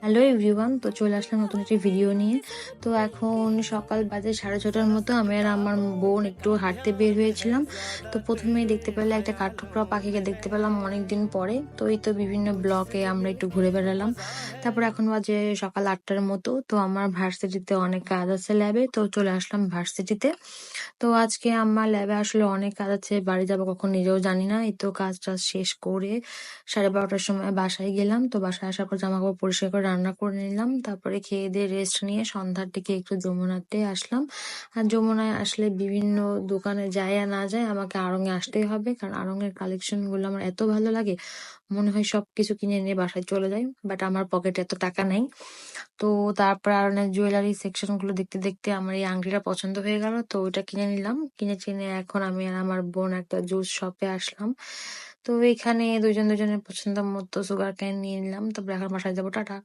Hello everyone, তো চলে আসলাম নতুন একটি ভিডিও নিয়ে। তো এখন সকাল বাজে 6:30টার মতো। আমি আর আমার বোন একটু হাঁটতে বের হয়েছিলাম। তো প্রথমেই দেখতে পেলে একটা কাঠঠোকরা পাখিকে দেখতে পেলাম অনেকদিন পরে। তো এই তো বিভিন্ন ব্লকে আমরা একটু ঘুরে বেড়ালাম। তারপর এখন বাজে সকাল 8টার মতো। তো আমার ভার্সিটিতে অনেক কাজ আছে ল্যাবে, তো চলে আসলাম ভার্সিটিতে। তো আজকে আমার ল্যাবে আসলে অনেক কাজ আছে, বাড়ি যাবো কখন নিজেও জানি না। এই তো কাজ টাজ শেষ করে 12:30টার সময় বাসায় গেলাম। তো বাসায় আসার পর জামা কাপড় পরিষ্কার করে রান্না করে নিলাম। তারপরে খেয়ে দিয়ে রেস্ট নিয়ে সন্ধ্যার দিকে একটু যমুনাতে আসলাম। আর যমুনায় আসলে বিভিন্ন দোকানে যায় আর না যায়, আমাকে আড়ং-এ আসতেই হবে, কারণ আড়ং-এর কালেকশন গুলো আমার এত ভালো লাগে, মনে হয় সবকিছু কিনে নিয়ে বাসায় চলে যাই। বাট আমার পকেটে এত টাকা নাই। তো তারপর আড়ং-এর জুয়েলারি সেকশন গুলো দেখতে দেখতে আমার এই আংটিটা পছন্দ হয়ে গেল, তো ওইটা কিনে নিলাম। কিনে চিনে এখন আমি আর আমার বোন একটা জুস শপে আসলাম। তো এখানে দুজনের পছন্দ মতো সুগার ক্যান নিয়ে নিলাম। তারপর এখন বাসায় যাবো। টাটা।